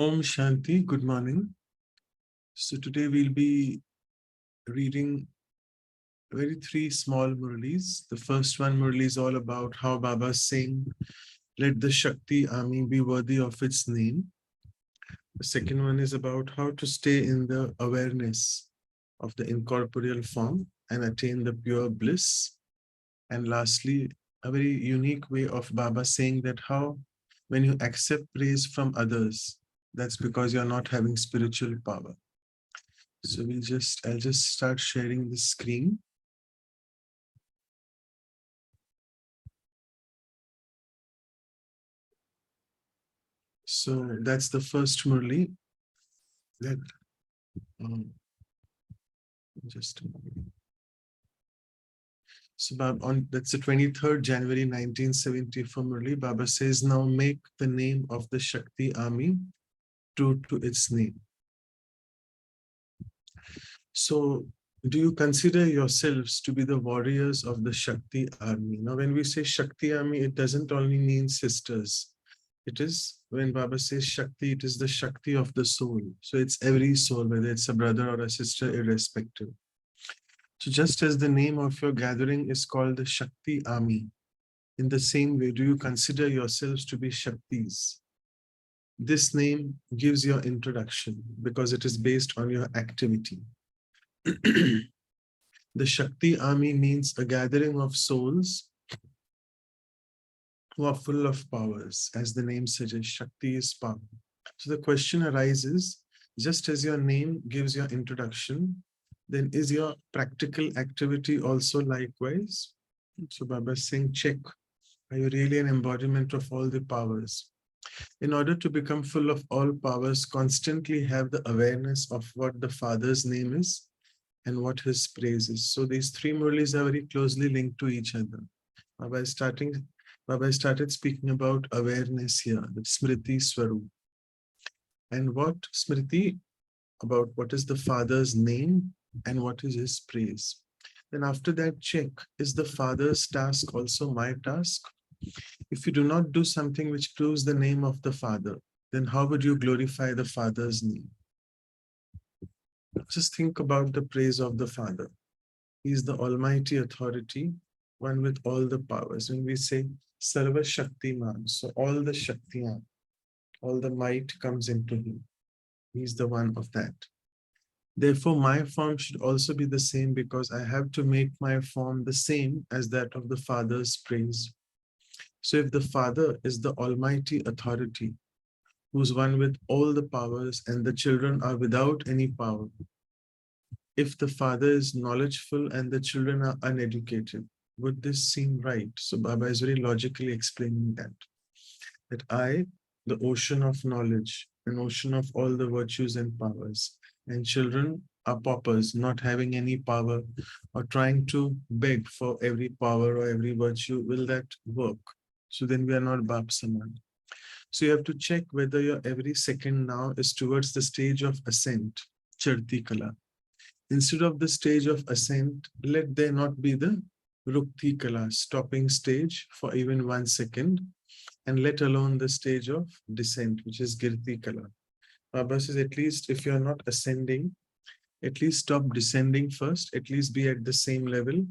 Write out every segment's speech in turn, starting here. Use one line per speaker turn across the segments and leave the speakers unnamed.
Om Shanti, good morning. So today we'll be reading three small Murlis. The first one Murli is all about how Baba is saying, let the Shakti Army be worthy of its name. The second one is about how to stay in the awareness of the incorporeal form and attain the pure bliss. And lastly, a very unique way of Baba saying that how when you accept praise from others, that's because you're not having spiritual power. So I'll just start sharing the screen. So that's the first Murli. That just a moment. So that's the 23rd January 1974 Murli. Baba says, now make the name of the Shakti Army true to its name. So do you consider yourselves to be the warriors of the Shakti Army? Now, when we say Shakti Army, it doesn't only mean sisters. It is, when Baba says Shakti, it is the Shakti of the soul. So it's every soul, whether it's a brother or a sister, irrespective. So just as the name of your gathering is called the Shakti Army, in the same way, do you consider yourselves to be Shaktis? This name gives your introduction because it is based on your activity. The Shakti Army means a gathering of souls who are full of powers. As the name suggests, Shakti is power. So the question arises, just as your name gives your introduction, then is your practical activity also likewise? So Baba is saying, check, are you really an embodiment of all the powers? In order to become full of all powers, constantly have the awareness of what the Father's name is and what his praise is. So these three Murlis are very closely linked to each other. Baba started speaking about awareness here, the Smriti Swarup. And what Smriti? About what is the Father's name and what is his praise. Then after that, check, is the Father's task also my task? If you do not do something which proves the name of the Father, then how would you glorify the Father's name? Just think about the praise of the Father. He is the Almighty Authority, one with all the powers. When we say Sarva Shaktiman, so all the Shaktiyan, all the might comes into him. He's the one of that. Therefore, my form should also be the same because I have to make my form the same as that of the Father's praise. So if the Father is the Almighty Authority, who's one with all the powers and the children are without any power, if the Father is knowledgeful and the children are uneducated, would this seem right? So Baba is very logically explaining that I, the ocean of knowledge, an ocean of all the virtues and powers, and children are paupers, not having any power or trying to beg for every power or every virtue, will that work? So then we are not Bap Saman. So you have to check whether your every second now is towards the stage of ascent, Charti Kala. Instead of the stage of ascent, let there not be the Rukti Kala, stopping stage for even 1 second, and let alone the stage of descent, which is Girti Kala. Baba says, at least if you're not ascending, at least stop descending first, at least be at the same level.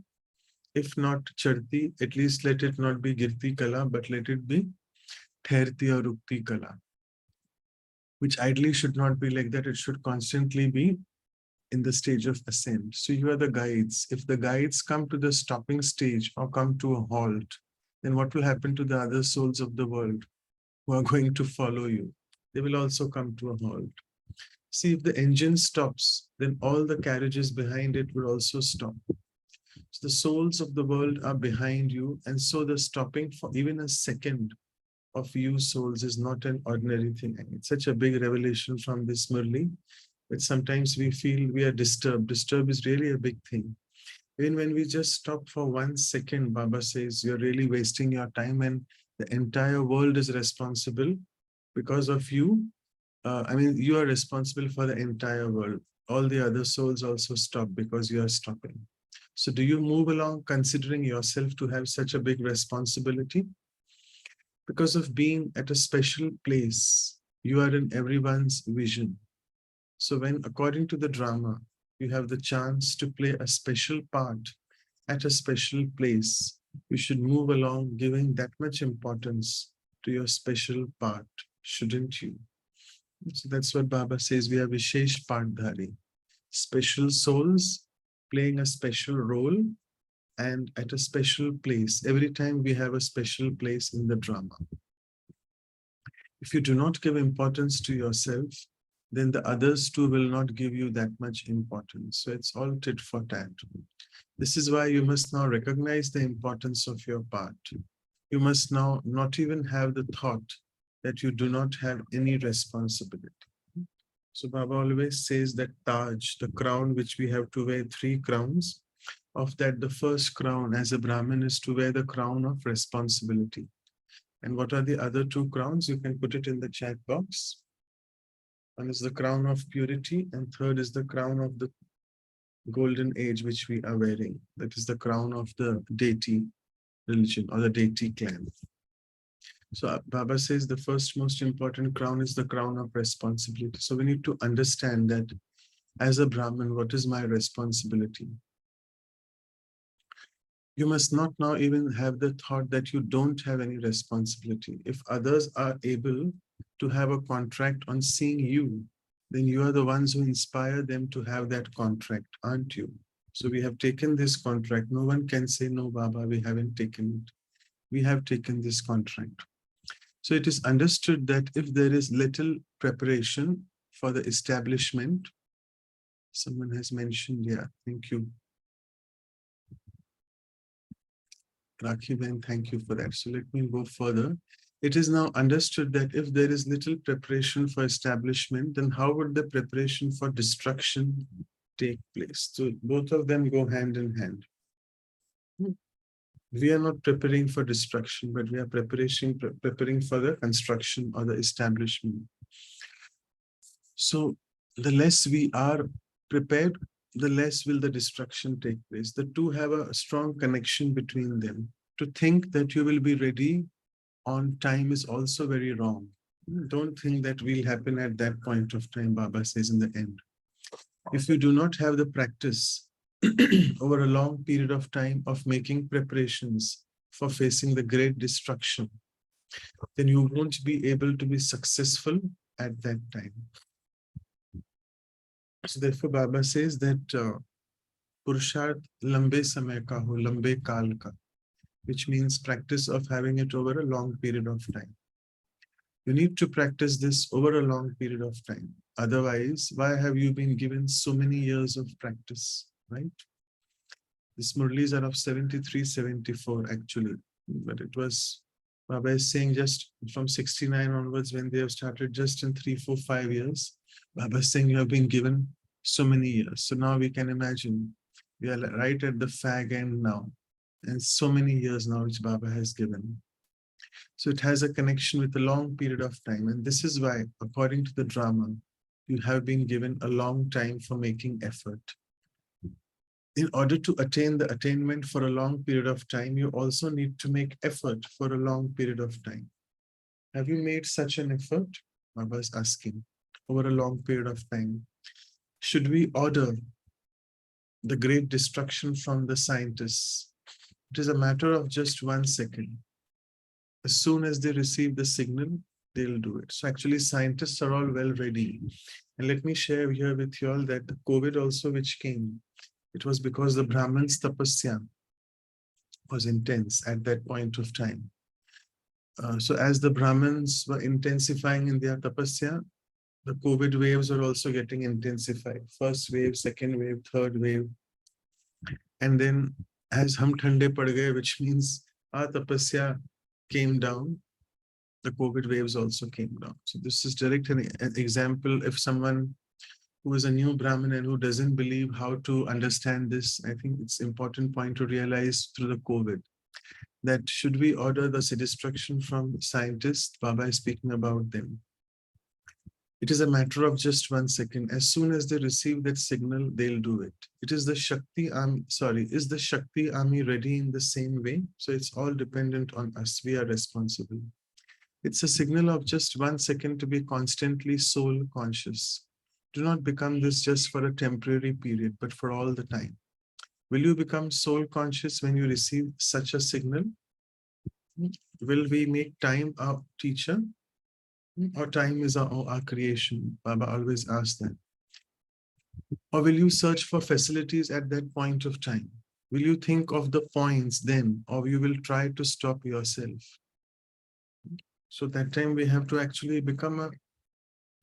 If not Charti, at least let it not be Girti Kala, but let it be Thairti or Rukti Kala, which ideally should not be like that. It should constantly be in the stage of ascent. So you are the guides. If the guides come to the stopping stage or come to a halt, then what will happen to the other souls of the world who are going to follow you? They will also come to a halt. See, if the engine stops, then all the carriages behind it will also stop. So the souls of the world are behind you, and so the stopping for even a second of you souls is not an ordinary thing. And it's such a big revelation from this Murli that sometimes we feel we are disturbed. Disturb is really a big thing. Even when we just stop for 1 second, Baba says, you're really wasting your time and the entire world is responsible because of you. You are responsible for the entire world. All the other souls also stop because you are stopping. So do you move along considering yourself to have such a big responsibility? Because of being at a special place, You are in everyone's vision. So when, according to the drama, you have the chance to play a special part at a special place, you should move along giving that much importance to your special part, shouldn't you? So that's what Baba says. We are Vishesh Partdhari, special souls playing a special role and at a special place. Every time we have a special place in the drama. If you do not give importance to yourself, then the others too will not give you that much importance. So it's all tit for tat. This is why you must now recognize the importance of your part. You must now not even have the thought that you do not have any responsibility. So Baba always says that Taj, the crown which we have to wear, 3 crowns, of that the first crown as a Brahmin is to wear the crown of responsibility. And what are the other 2 crowns? You can put it in the chat box. One is the crown of purity, and third is the crown of the golden age which we are wearing. That is the crown of the deity religion or the deity clan. So Baba says the first most important crown is the crown of responsibility. So we need to understand that as a Brahmin, what is my responsibility? You must not now even have the thought that you don't have any responsibility. If others are able to have a contract on seeing you, then you are the ones who inspire them to have that contract, aren't you? So we have taken this contract. No one can say, no, Baba, we haven't taken it. We have taken this contract. So it is understood that if there is little preparation for the establishment, someone has mentioned, yeah, thank you. Rakhi Ben, thank you for that. So let me go further. It is now understood that if there is little preparation for establishment, then how would the preparation for destruction take place? So both of them go hand in hand. We are not preparing for destruction, but we are preparing for the construction or the establishment. So the less we are prepared, the less will the destruction take place. The two have a strong connection between them. To think that you will be ready on time is also very wrong. Don't think that will happen at that point of time, Baba says in the end. If you do not have the practice over a long period of time of making preparations for facing the great destruction, then you won't be able to be successful at that time. So therefore, Baba says that Purusharth lambe samay ka ho, lambe kal ka, which means practice of having it over a long period of time. You need to practice this over a long period of time. Otherwise, why have you been given so many years of practice, right? These Murlis are of 73, 74 actually, but it was, Baba is saying just from 69 onwards when they have started just in 3, 4, 5 years, Baba is saying you have been given so many years. So now we can imagine we are right at the fag end now, and so many years now which Baba has given. So it has a connection with a long period of time. And this is why, according to the drama, you have been given a long time for making effort. In order to attain the attainment for a long period of time, you also need to make effort for a long period of time. Have you made such an effort? Baba is asking, over a long period of time. Should we order the great destruction from the scientists? It is a matter of just 1 second. As soon as they receive the signal, they'll do it. So actually scientists are all well ready. And let me share here with you all that the COVID also which came, it was because the Brahmins' tapasya was intense at that point of time. So as the Brahmins were intensifying in their tapasya, the COVID waves are also getting intensified. First wave, second wave, third wave. And then as hum thande pad gaye, which means our tapasya came down, the COVID waves also came down. So this is direct an example. If someone who is a new Brahmin and who doesn't believe how to understand this, I think it's important point to realize through the COVID that should we order the destruction from scientists, Baba is speaking about them. It is a matter of just 1 second. As soon as they receive that signal, they'll do it. It is the Shakti Army, is the Shakti Army ready in the same way? So it's all dependent on us. We are responsible. It's a signal of just 1 second to be constantly soul conscious. Do not become this just for a temporary period, but for all the time. Will you become soul conscious when you receive such a signal? Will we make time our teacher? Or time is our creation? Baba always asks that. Or will you search for facilities at that point of time? Will you think of the points then, or you will try to stop yourself? So that time we have to actually become a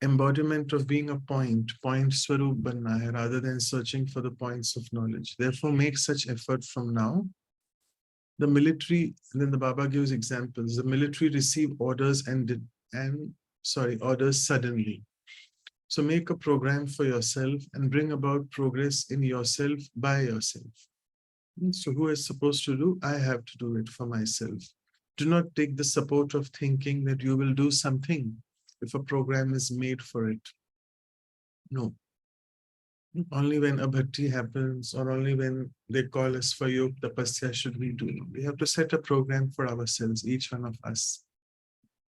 embodiment of being a point swarup banna hai, rather than searching for the points of knowledge. Therefore, make such effort from now. The military, and then the Baba gives examples. The military receive orders orders suddenly. So make a program for yourself and bring about progress in yourself by yourself. So who is supposed to do? I have to do it for myself. Do not take the support of thinking that you will do something if a program is made for it. No. Only when a bhakti happens or only when they call us for yoga tapasya should we do. We have to set a program for ourselves, each one of us.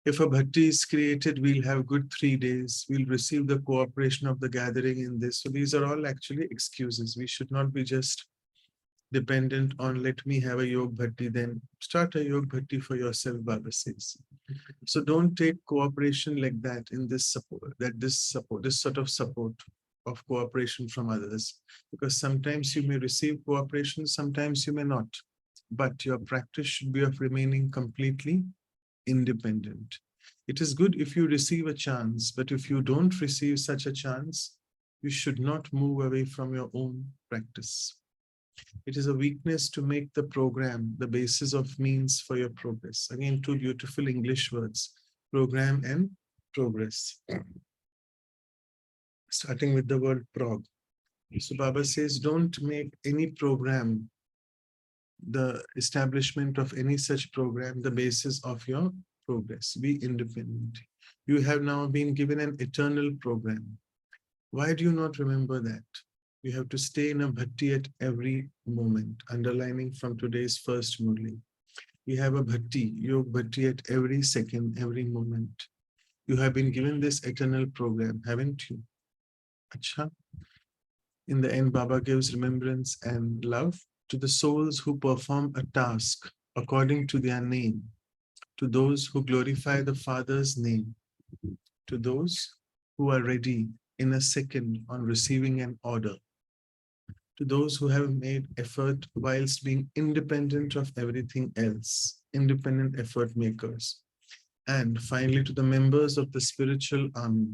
If a bhakti is created, we'll have good 3 days. We'll receive the cooperation of the gathering in this. So these are all actually excuses. We should not be just dependent on let me have a yoga bhakti, then start a yoga bhakti for yourself, Baba says. So don't take cooperation like that in this support, this sort of support of cooperation from others. Because sometimes you may receive cooperation, sometimes you may not. But your practice should be of remaining completely independent. It is good if you receive a chance, but if you don't receive such a chance, you should not move away from your own practice. It is a weakness to make the program the basis of means for your progress. Again, two beautiful English words, program and progress. Starting with the word prog. So Baba says, don't make any program, the establishment of any such program, the basis of your progress. Be independent. You have now been given an eternal program. Why do you not remember that? You have to stay in a bhakti at every moment, underlining from today's first Murli. We have a bhakti, yoga bhakti at every second, every moment. You have been given this eternal program, haven't you? Acha. In the end, Baba gives remembrance and love to the souls who perform a task according to their name, to those who glorify the Father's name, to those who are ready in a second on receiving an order, to those who have made effort whilst being independent of everything else, independent effort makers. And finally, to the members of the spiritual army,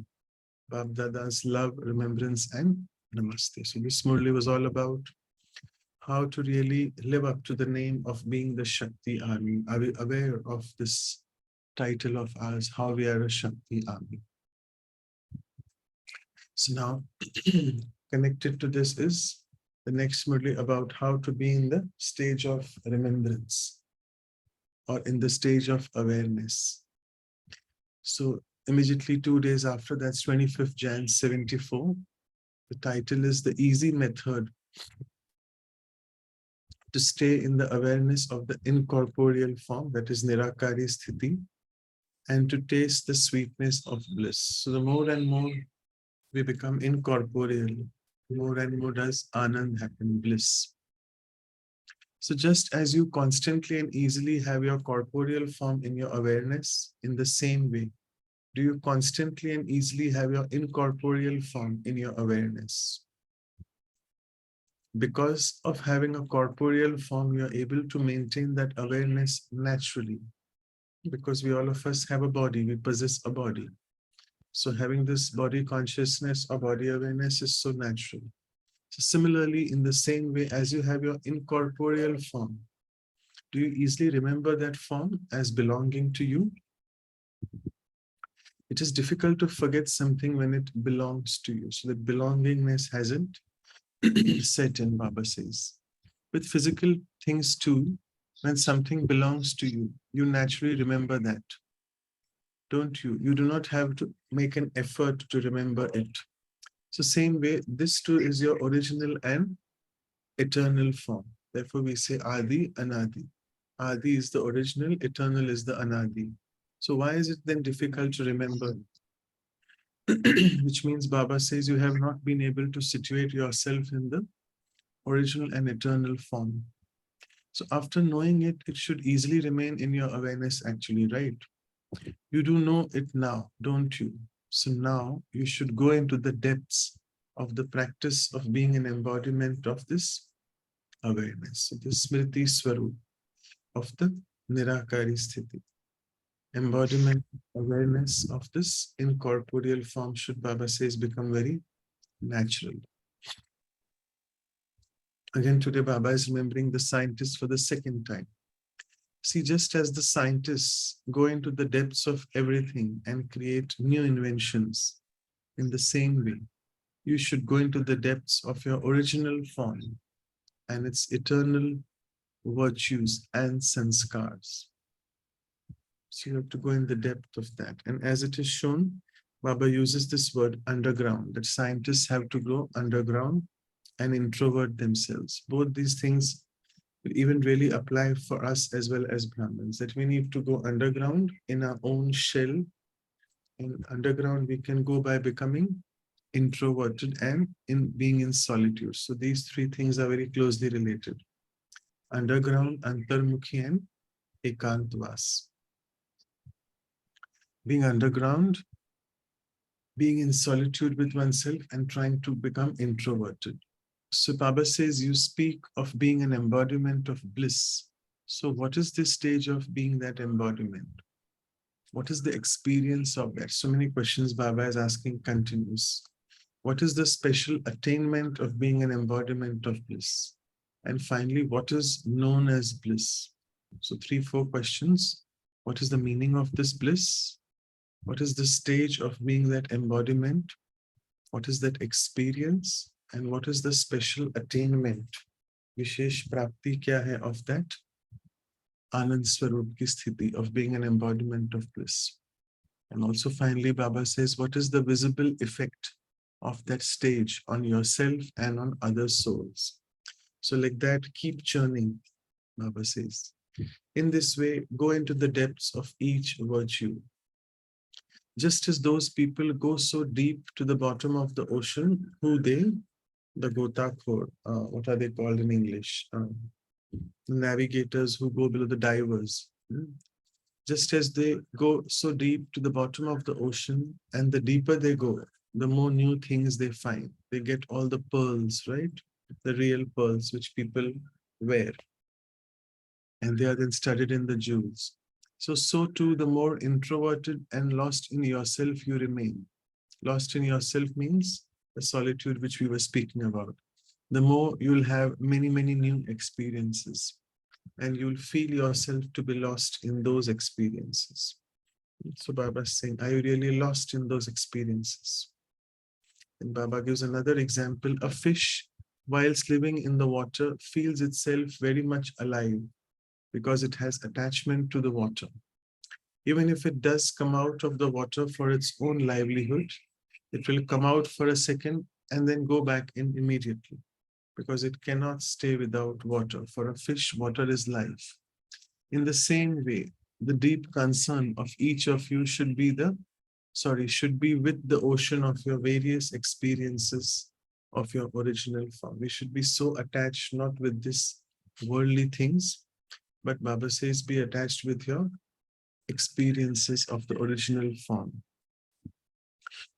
Bab Dada's love, remembrance, and namaste. So this Murli was all about how to really live up to the name of being the Shakti Army. Are we aware of this title of ours, how we are a Shakti Army? So now, connected to this is the next Murli about how to be in the stage of remembrance or in the stage of awareness. So immediately 2 days after, that's 25th Jan 74, the title is The Easy Method to Stay in the Awareness of the Incorporeal Form, that is Nirakari Sthiti, and to taste the sweetness of bliss. So the more and more we become incorporeal, more and more does Anand happen, bliss. So just as you constantly and easily have your corporeal form in your awareness, in the same way, do you constantly and easily have your incorporeal form in your awareness? Because of having a corporeal form, you're able to maintain that awareness naturally. Because we all of us have a body, we possess a body. So having this body consciousness or body awareness is so natural. So similarly, in the same way as you have your incorporeal form, do you easily remember that form as belonging to you? It is difficult to forget something when it belongs to you. So that belongingness hasn't set in, Baba says. With physical things too, when something belongs to you, you naturally remember that. Don't you? You do not have to make an effort to remember it. So same way, this too is your original and eternal form. Therefore, we say Adi, Anadi. Adi is the original, eternal is the Anadi. So why is it then difficult to remember? Which means Baba says you have not been able to situate yourself in the original and eternal form. So after knowing it, it should easily remain in your awareness actually, right? You do know it now, don't you? So now you should go into the depths of the practice of being an embodiment of this awareness. So the Smriti Swarup of the Nirakari Sthiti. Embodiment, awareness of this incorporeal form should, Baba says, become very natural. Again, today Baba is remembering the scientists for the second time. See, just as the scientists go into the depths of everything and create new inventions, in the same way, you should go into the depths of your original form and its eternal virtues and sanskars. So you have to go in the depth of that. And as it is shown, Baba uses this word underground, that scientists have to go underground and introvert themselves. Both these things will even really apply for us as well as Brahmins, that we need to go underground in our own shell. And underground we can go by becoming introverted and in being in solitude. So these three things are very closely related. Underground, antarmukhi and ekantvas. Being underground, being in solitude with oneself and trying to become introverted. So Baba says you speak of being an embodiment of bliss. So what is this stage of being that embodiment? What is the experience of that? So many questions Baba is asking continues. What is the special attainment of being an embodiment of bliss? And finally, what is known as bliss? So 3-4 questions. What is the meaning of this bliss? What is the stage of being that embodiment? What is that experience? And what is the special attainment? Vishesh prapti kya hai of that Anand Swarup ki sthiti of being an embodiment of bliss? And also finally, Baba says, what is the visible effect of that stage on yourself and on other souls? So like that, keep churning, Baba says. In this way, go into the depths of each virtue. Just as those people go so deep to the bottom of the ocean, the Gotakhor, what are they called in English? Navigators who go below, the divers. Just as they go so deep to the bottom of the ocean, and the deeper they go, the more new things they find. They get all the pearls, right? The real pearls which people wear. And they are then studied in the jewels. So too, the more introverted and lost in yourself you remain. Lost in yourself means the solitude which we were speaking about. The more you'll have many, many new experiences, and you'll feel yourself to be lost in those experiences. So Baba is saying, are you really lost in those experiences? And Baba gives another example. A fish, whilst living in the water, feels itself very much alive because it has attachment to the water. Even if it does come out of the water for its own livelihood, it will come out for a second and then go back in immediately, because it cannot stay without water. For a fish, water is life. In the same way, the deep concern of each of you should be with the ocean of your various experiences of your original form. We should be so attached, not with this worldly things, but Baba says be attached with your experiences of the original form.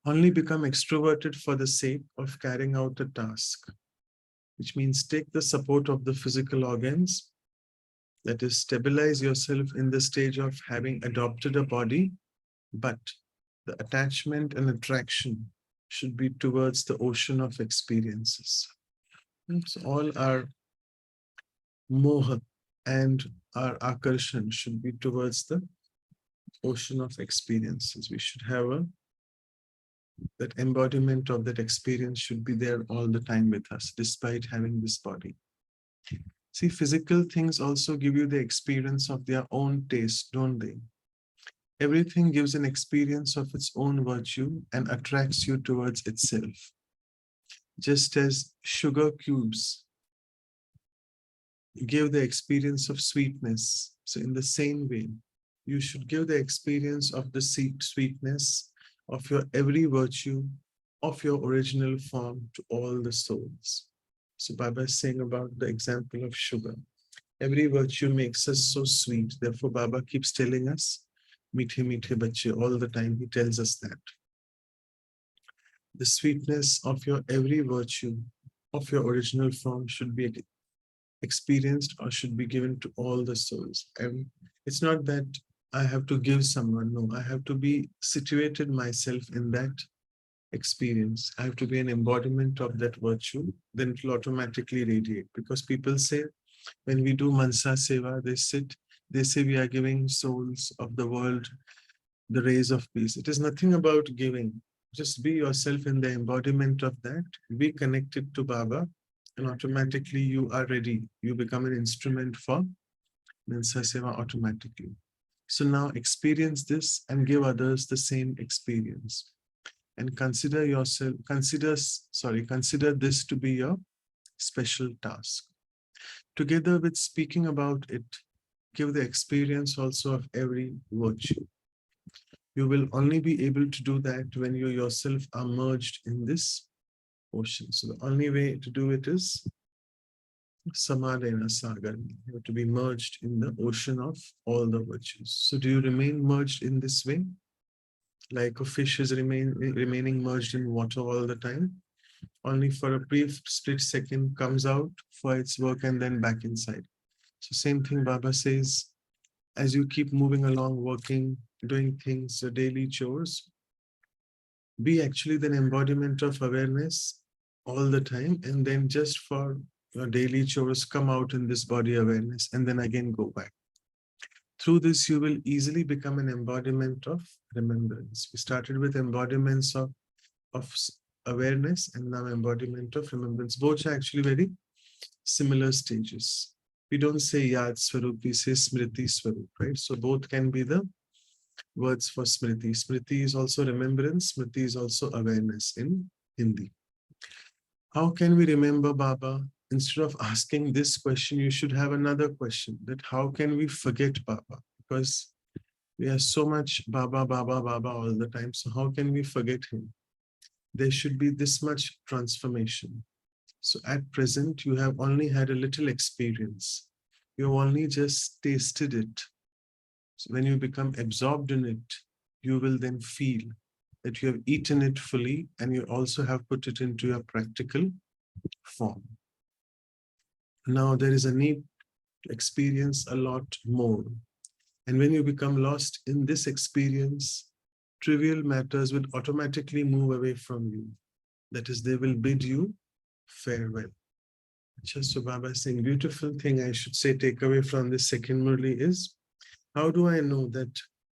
Only become extroverted for the sake of carrying out a task, which means take the support of the physical organs, that is, stabilize yourself in the stage of having adopted a body, but the attachment and attraction should be towards the ocean of experiences. So all our moha and our akarshan should be towards the ocean of experiences. We should have that embodiment of that experience should be there all the time with us, despite having this body. See, physical things also give you the experience of their own taste, don't they? Everything gives an experience of its own virtue and attracts you towards itself. Just as sugar cubes give the experience of sweetness, so in the same way, you should give the experience of the sweetness of your every virtue of your original form to all the souls. So Baba is saying about the example of sugar. Every virtue makes us so sweet. Therefore, Baba keeps telling us, meethe meethe bache, all the time. He tells us that. The sweetness of your every virtue of your original form should be experienced or should be given to all the souls. And it's not that I have to give someone. No, I have to be situated myself in that experience. I have to be an embodiment of that virtue. Then it will automatically radiate. Because people say, when we do Mansa Seva, they say we are giving souls of the world the rays of peace. It is nothing about giving. Just be yourself in the embodiment of that. Be connected to Baba, and automatically you are ready. You become an instrument for Mansa Seva automatically. So now experience this and give others the same experience. And consider this to be your special task. Together with speaking about it, give the experience also of every virtue. You will only be able to do that when you yourself are merged in this ocean. So the only way to do it is Samadena Sagar. You have to be merged in the ocean of all the virtues. So do you remain merged in this way? Like a fish is remaining merged in water all the time? Only for a brief split second comes out for its work and then back inside. So same thing Baba says, as you keep moving along, working, doing things, the daily chores, be actually the embodiment of awareness all the time, and then just for your daily chores, come out in this body awareness and then again go back. Through this, you will easily become an embodiment of remembrance. We started with embodiments of awareness and now embodiment of remembrance. Both are actually very similar stages. We don't say Yad Swarup, we say Smriti Swarup, right? So both can be the words for Smriti. Smriti is also remembrance, Smriti is also awareness in Hindi. How can we remember Baba? Instead of asking this question, you should have another question, that how can we forget Baba? Because we are so much Baba, Baba, Baba all the time. So how can we forget him? There should be this much transformation. So at present, you have only had a little experience. You only just tasted it. So when you become absorbed in it, you will then feel that you have eaten it fully and you also have put it into your practical form. Now there is a need to experience a lot more. And when you become lost in this experience, trivial matters will automatically move away from you. That is, they will bid you farewell. Just so Baba is saying, beautiful thing I should say, take away from this second Murli is, how do I know that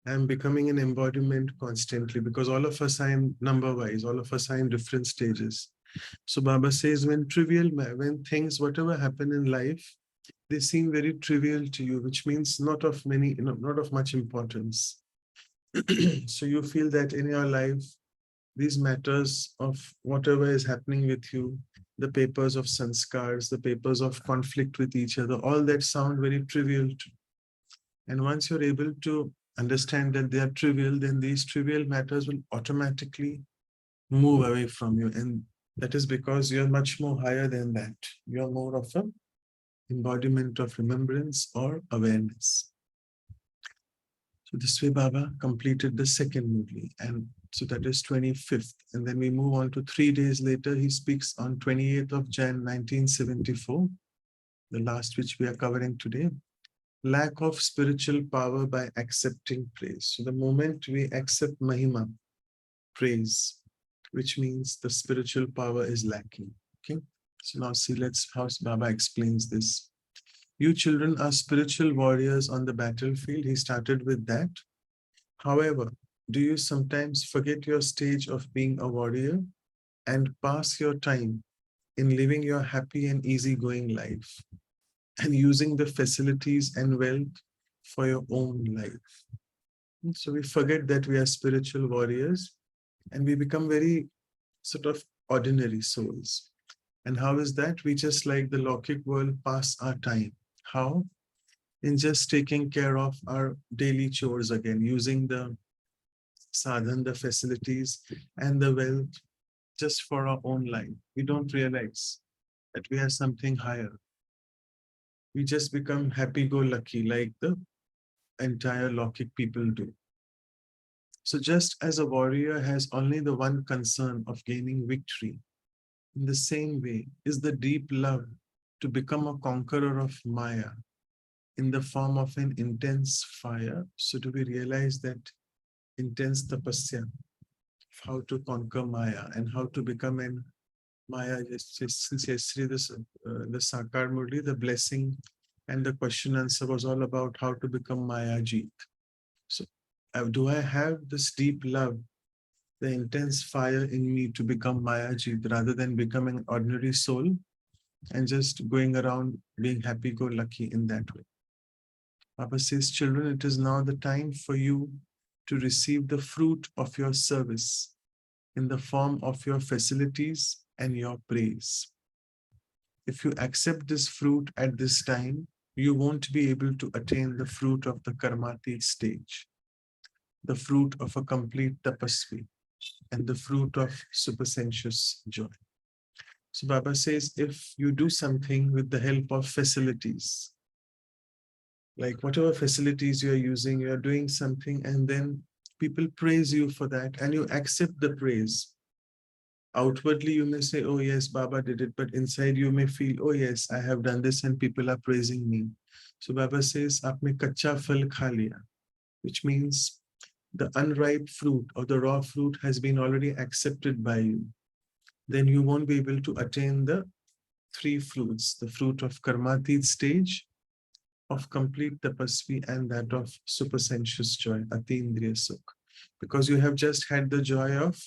I'm becoming an embodiment constantly? Because all of us are in number-wise, all of us are in different stages. So Baba says, when things, whatever happen in life, they seem very trivial to you, which means not of much importance. So you feel that in your life, these matters of whatever is happening with you, the papers of sanskars, the papers of conflict with each other, all that sound very trivial to you. And once you're able to understand that they are trivial, then these trivial matters will automatically move away from you. And that is because you're much more higher than that. You're more of an embodiment of remembrance or awareness. So this way Baba completed the second Murli, and so that is 25th. And then we move on to 3 days later. He speaks on 28th of Jan 1974, the last which we are covering today. Lack of spiritual power by accepting praise. So the moment we accept Mahima, praise, which means the spiritual power is lacking. Okay. So now see, how Baba explains this. You children are spiritual warriors on the battlefield. He started with that. However, do you sometimes forget your stage of being a warrior and pass your time in living your happy and easygoing life and using the facilities and wealth for your own life? So we forget that we are spiritual warriors and we become very sort of ordinary souls. And how is that? We just like the Lokik world pass our time. How? in just taking care of our daily chores again, using the sadhan, the facilities, and the wealth just for our own life. We don't realize that we have something higher. We just become happy-go-lucky like the entire Lokik people do. So just as a warrior has only the one concern of gaining victory, in the same way is the deep love to become a conqueror of Maya in the form of an intense fire. So do we realize that intense tapasya, how to conquer Maya and how to become an Maya? Since yesterday the Sakar Murli, the blessing and the question answer was all about how to become Maya Jeet. So do I have this deep love, the intense fire in me to become Maya Jeet rather than becoming an ordinary soul and just going around being happy-go-lucky in that way? Baba says, children, it is now the time for you to receive the fruit of your service in the form of your facilities and your praise. If you accept this fruit at this time, you won't be able to attain the fruit of the karmati stage, the fruit of a complete tapasvi, and the fruit of supersensuous joy. So Baba says, if you do something with the help of facilities, like whatever facilities you are using, you are doing something, and then people praise you for that, and you accept the praise. Outwardly, you may say, oh yes, Baba did it, but inside you may feel, oh yes, I have done this and people are praising me. So Baba says, aapne kacha phal kha liya, which means the unripe fruit or the raw fruit has been already accepted by you. Then you won't be able to attain the three fruits, the fruit of karmatit stage, of complete tapasvi, and that of supersensuous joy, atindriya sukh. Because you have just had the joy of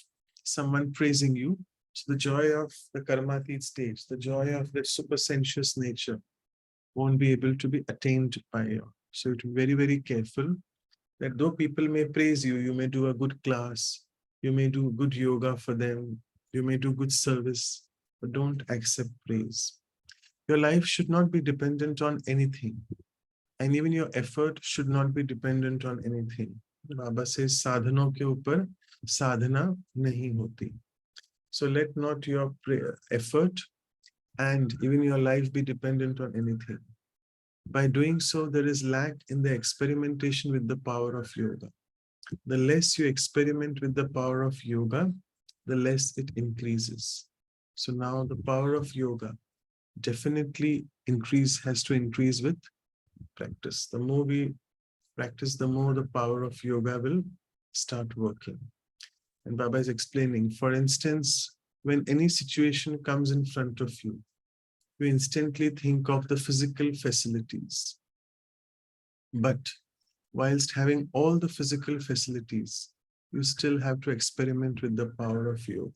someone praising you. So the joy of the karmatit stage, the joy of the supersensuous nature won't be able to be attained by you. So to be very, very careful that though people may praise you, you may do a good class, you may do good yoga for them, you may do good service, but don't accept praise. Your life should not be dependent on anything. And even your effort should not be dependent on anything. Baba says, sadhano ke upar sadhana nahi hoti. So let not your effort and even your life be dependent on anything. By doing so, there is lack in the experimentation with the power of yoga. The less you experiment with the power of yoga, the less it increases. So now the power of yoga definitely has to increase with practice. The more we practice, the more the power of yoga will start working. And Baba is explaining, for instance, when any situation comes in front of you, you instantly think of the physical facilities. But whilst having all the physical facilities, you still have to experiment with the power of yoga.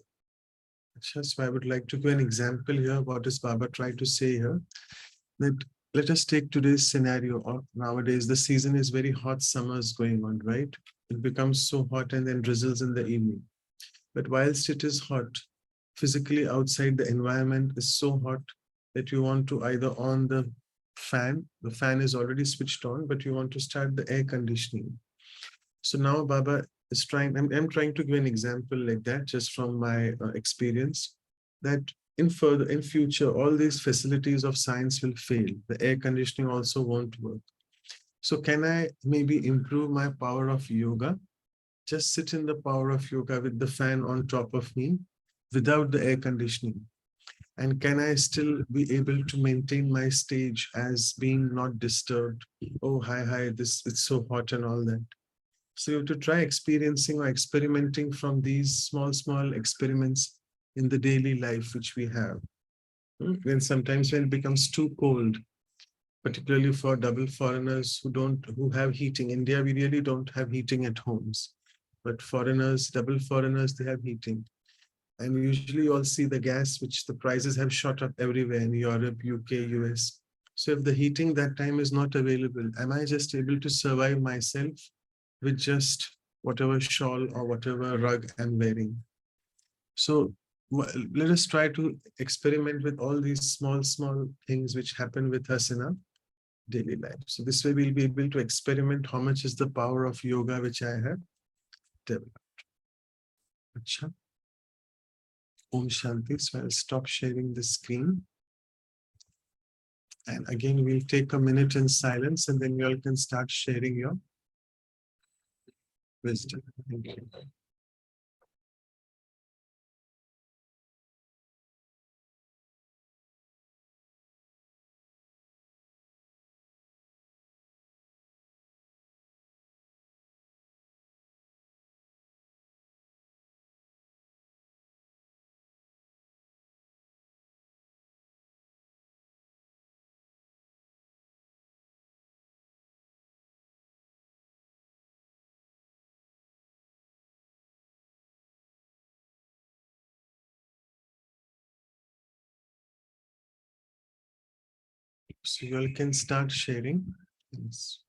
So I would like to give an example here. What does Baba try to say here? That let us take today's scenario of nowadays. The season is very hot, summers going on, right? It becomes so hot and then drizzles in the evening. But whilst it is hot, physically outside the environment is so hot that you want to either on the fan is already switched on, but you want to start the air conditioning. So now Baba is I'm trying to give an example like that just from my experience, that in future, all these facilities of science will fail. The air conditioning also won't work. So can I maybe improve my power of yoga? Just sit in the power of yoga with the fan on top of me without the air conditioning. And can I still be able to maintain my stage as being not disturbed? Oh, hi, it's so hot and all that. So you have to try experiencing or experimenting from these small experiments in the daily life which we have. When sometimes when it becomes too cold, particularly for double foreigners who have heating. India, we really don't have heating at homes. But foreigners, double foreigners, they have heating. And usually you all see the gas, which the prices have shot up everywhere in Europe, UK, US. So if the heating that time is not available, am I just able to survive myself with just whatever shawl or whatever rug I'm wearing? So let us try to experiment with all these small things which happen with us in our daily life. So this way we'll be able to experiment how much is the power of yoga which I have developed. Acha. Om Shanti. So I'll stop sharing the screen. And again, we'll take a minute in silence and then you all can start sharing your wisdom. Thank you. So you all can start sharing. Yes.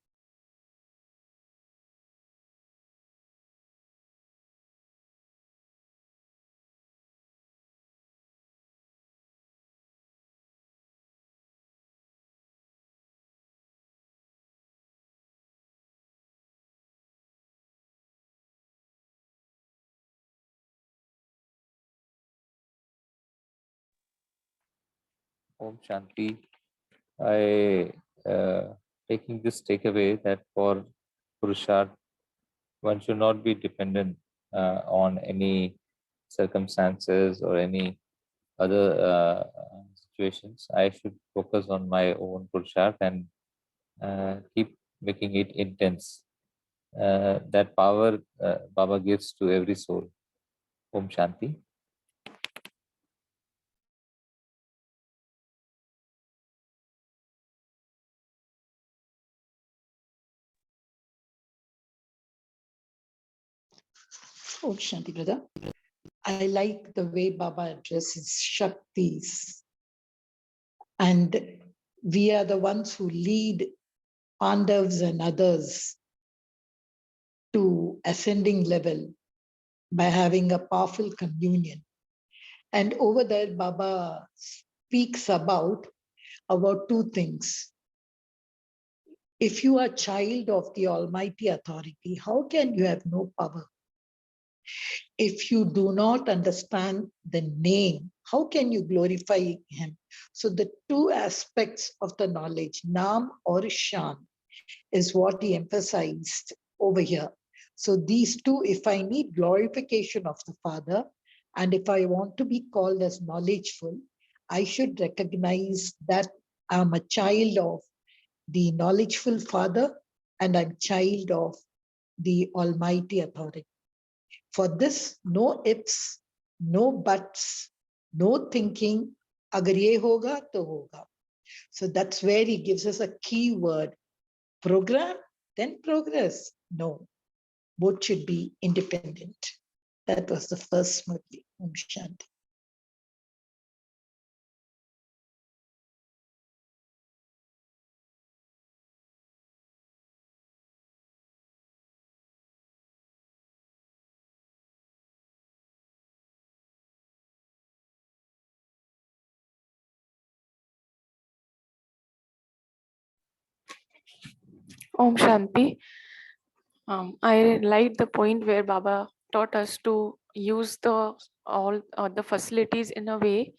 Om Shanti. I taking this takeaway that for Purusharth, one should not be dependent on any circumstances or any other situations. I should focus on my own Purusharth and keep making it intense. That power Baba gives to every soul. Om Shanti.
Oh, Shanti, brother. I like the way Baba addresses Shaktis. And we are the ones who lead Pandavas and others to ascending level by having a powerful communion. And over there, Baba speaks about two things. If you are a child of the Almighty Authority, how can you have no power? If you do not understand the name, how can you glorify him? So the two aspects of the knowledge, Nam or Shan, is what he emphasized over here. So these two, if I need glorification of the Father, and if I want to be called as knowledgeful, I should recognize that I'm a child of the knowledgeful Father and I'm child of the Almighty Authority. For this, no ifs, no buts, no thinking, agar ye hoga, to hoga. So that's where he gives us a key word. Program, then progress. No, both should be independent. That was the first Murli. Om Shanti.
Om Shanti. I like the point where Baba taught us to use all the facilities in a way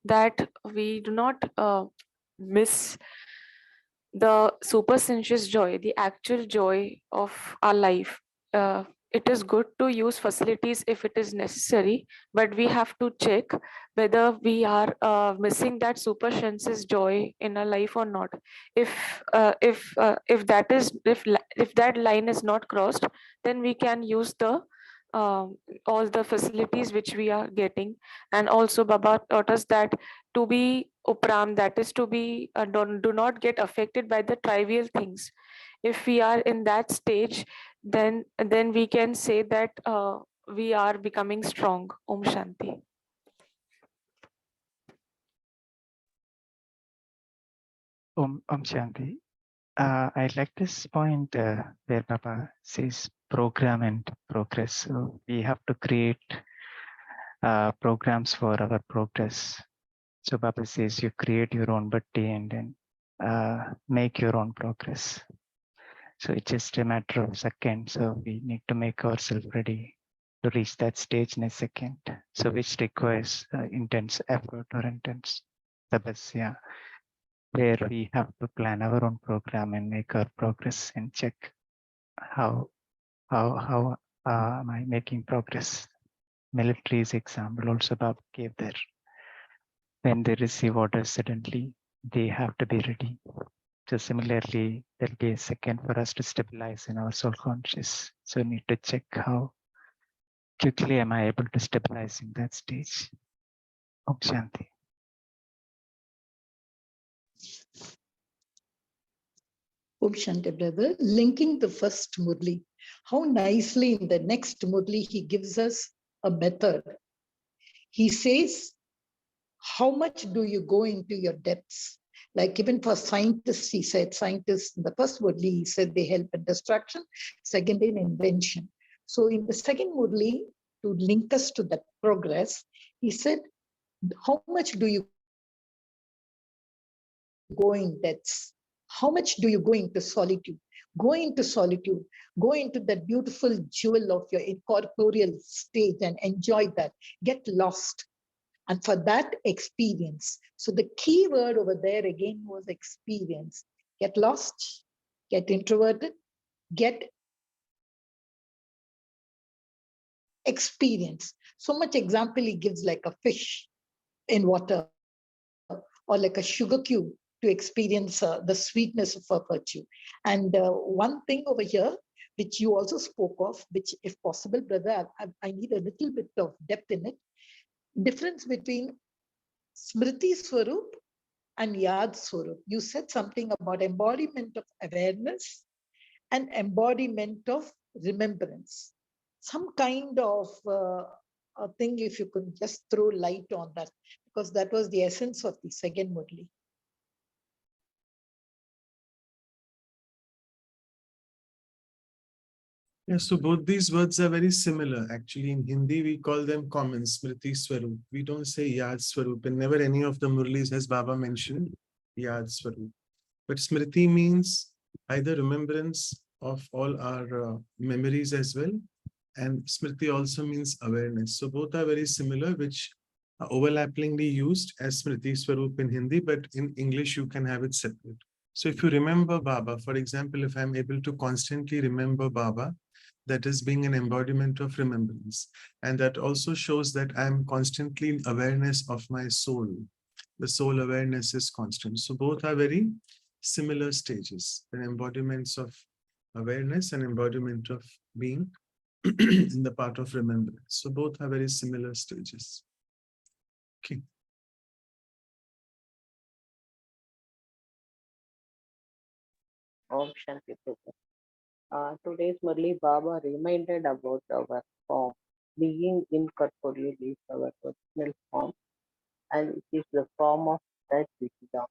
that we do not miss the supersensuous joy, the actual joy of our life. It is good to use facilities if it is necessary, but we have to check whether we are missing that supersensuous joy in our life or not. If that line is not crossed, then we can use the all the facilities which we are getting. And also Baba taught us that to be upram, that is to be do not get affected by the trivial things. If we are in that stage, then we can say that we are becoming strong. Om Shanti.
Om Shanti. I like this point where Baba says program and progress. So we have to create programs for our progress. So Baba says you create your own birthday and then make your own progress. So it's just a matter of seconds. So we need to make ourselves ready to reach that stage in a second. So which requires intense effort or intense tapasya, where we have to plan our own program and make our progress and check how am I making progress. Military's example also Baba gave there. When they receive orders suddenly, they have to be ready. So similarly, there'll be a second for us to stabilize in our soul conscious. So we need to check how quickly am I able to stabilize in that stage. Om Shanti.
Om Shanti, brother. Linking the first Murli, how nicely in the next Murli he gives us a method. He says, how much do you go into your depths? Like even for scientists, he said, scientists, in the first Murli, he said they help in destruction, second in invention. So in the second Murli, to link us to that progress, he said, how much do you go in depths? How much do you go into solitude? Go into solitude, go into that beautiful jewel of your incorporeal state and enjoy that. Get lost. And for that experience. So the key word over there again was experience. Get lost, get introverted, get experience. So much example he gives, like a fish in water or like a sugar cube to experience the sweetness of a virtue. And one thing over here, which you also spoke of, which if possible, brother, I need a little bit of depth in it. Difference between Smriti Swarup and Yad Swarup. You said something about embodiment of awareness and embodiment of remembrance. Some kind of a thing, if you could just throw light on that, because that was the essence of the second Murli.
Yeah, so both these words are very similar. Actually, in Hindi, we call them common, Smriti Swarup. We don't say Yad Swarup, and never any of the Murlis has Baba mentioned Yad Swarup. But Smriti means either remembrance of all our memories as well, and Smriti also means awareness. So both are very similar, which are overlappingly used as Smriti Swarup in Hindi, but in English, you can have it separate. So if you remember Baba, for example, if I'm able to constantly remember Baba, that is being an embodiment of remembrance. And that also shows that I'm constantly in awareness of my soul. The soul awareness is constant. So both are very similar stages, the embodiments of awareness and embodiment of being in the part of remembrance. So both are very similar stages. Okay.
Om Shanti. Today's Murli Baba reminded about our form. Being incorporeal is our original form, and it is the form of that which is down.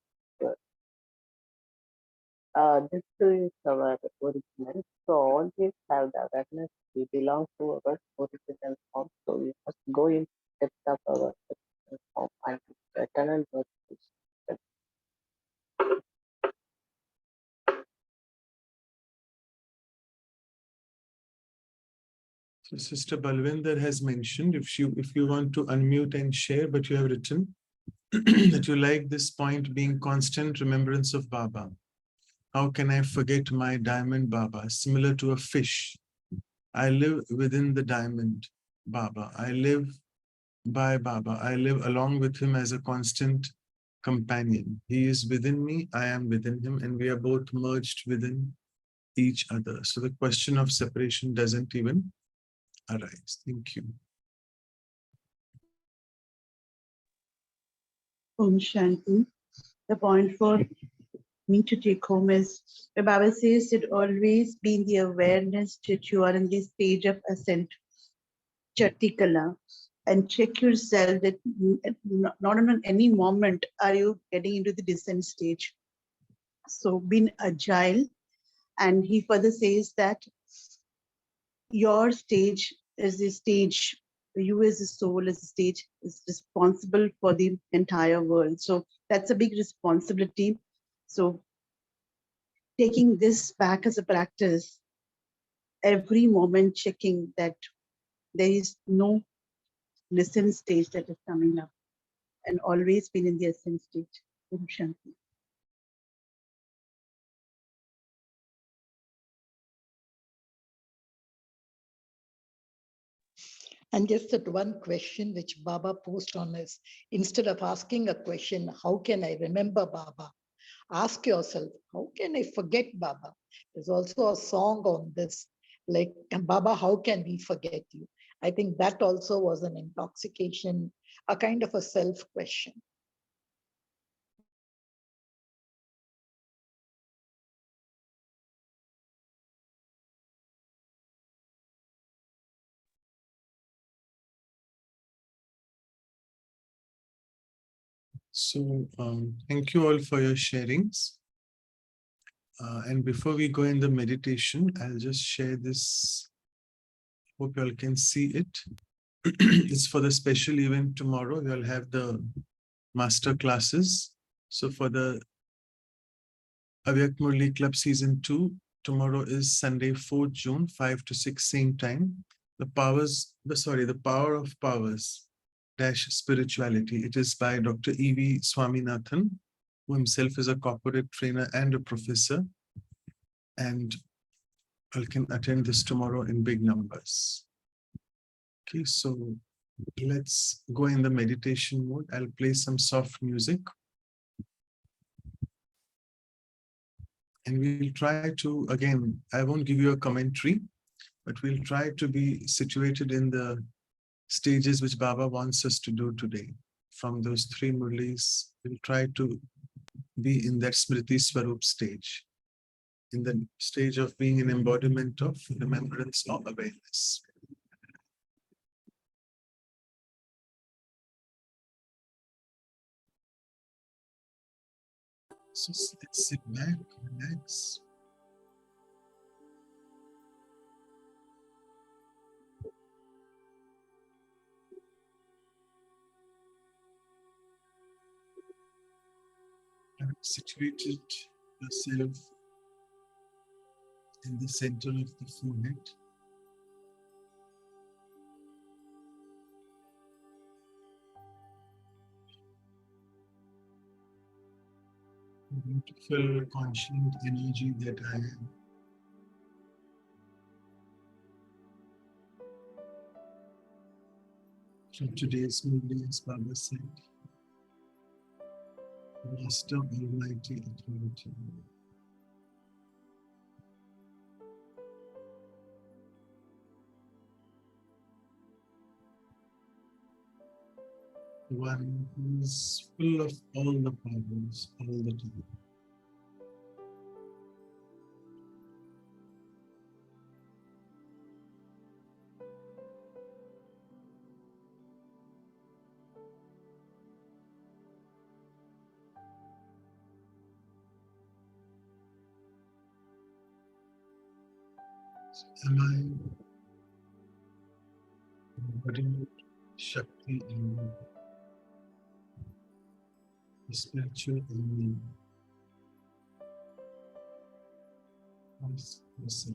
This is our original. So always have the awareness we belong to our original form. So we must go in depth of our original form and eternal birth.
So Sister Balwinder has mentioned, if you want to unmute and share, but you have written that you like this point, being constant remembrance of Baba. How can I forget my diamond Baba? Similar to a fish. I live within the diamond Baba. I live by Baba. I live along with him as a constant companion. He is within me, I am within him, and we are both merged within each other. So the question of separation doesn't even arise. Thank you.
Om Shanti. The point for me to take home is the Baba says it always be in the awareness that you are in the stage of ascent, Chatikala, and check yourself that not on any moment are you getting into the descent stage. So being agile, and he further says that your stage is the stage, you as a soul, as a stage, is responsible for the entire world. So that's a big responsibility. So taking this back as a practice, every moment checking that there is no listen stage that is coming up, and always been in the ascent stage. Om Shanti.
And just that one question which Baba posed on is, instead of asking a question, how can I remember Baba? Ask yourself, how can I forget Baba? There's also a song on this, like, Baba, how can we forget you? I think that also was an intoxication, a kind of a self question.
So thank you all for your sharings. And before we go in the meditation, I'll just share this. Hope you all can see it. It's for the special event tomorrow. We'll have the master classes. So for the Avyak Murli Club Season 2, tomorrow is Sunday, 4th June, 5 to 6 same time. The Power of Powers dash Spirituality. It is by Dr. E.V. Swaminathan, who himself is a corporate trainer and a professor. And I can attend this tomorrow in big numbers. Okay, so let's go in the meditation mode. I'll play some soft music. And we'll try to, again, I won't give you a commentary, but we'll try to be situated in the stages which Baba wants us to do today. From those 3 Murlis, we'll try to be in that Smriti Swarup stage, in the stage of being an embodiment of remembrance or awareness. So let's sit back, relax. And situated yourself in the center of the forehead. Beautiful, conscient energy that I am. From today's movie, as Baba said, Master Almighty Authority. One who is full of all the powers all the time. Am I embodiment Shakti Army, the spiritual army? Yes, yes,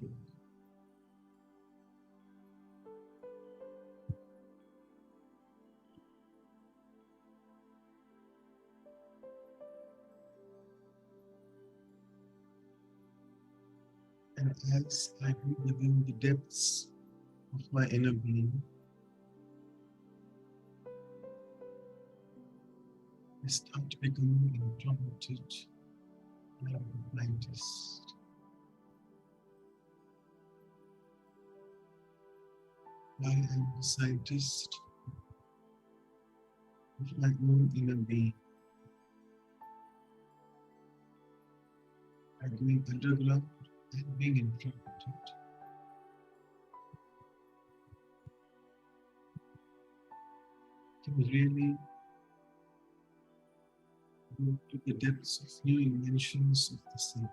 and as I go within the depths of my inner being, I start becoming introverted like a scientist. I am a scientist of my own inner being. By going underground and being introverted. Can really go to the depths of new inventions of the same.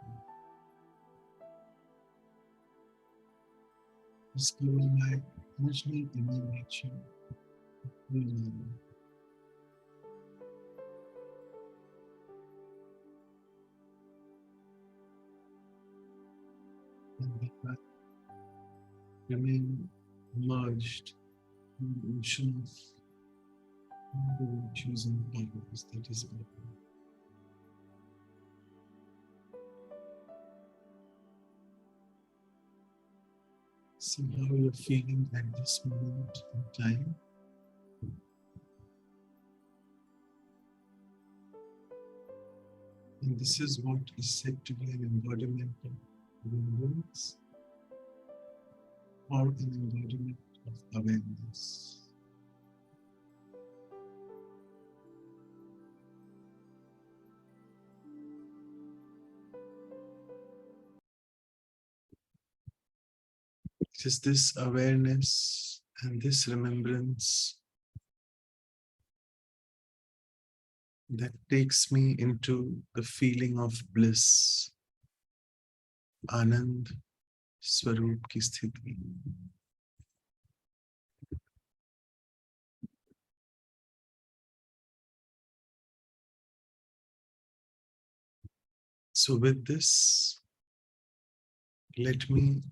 Discover my original inner nature. but remain merged in the ocean of choosing powers that is open. See how you're feeling at this moment in time. And this is what is said to be an embodiment of remembrance or an embodiment of awareness. It is this awareness and this remembrance that takes me into the feeling of bliss, Anand Swarup ki sthiti. So with this, let me,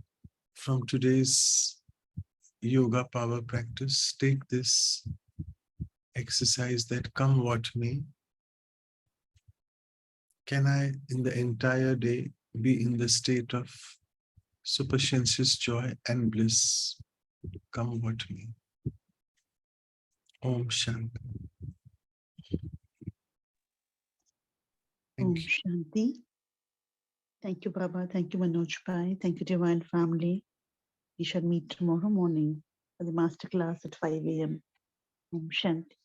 from today's yoga power practice, take this exercise that come what may. Can I, in the entire day, be in the state of supersensuous joy and bliss, come what may? Om Shanti.
Om
Thank you.
Shanti. Thank you, Baba. Thank you, Manoj Bhai. Thank you, Divine Family. We shall meet tomorrow morning for the masterclass at 5 a.m. Om Shanti.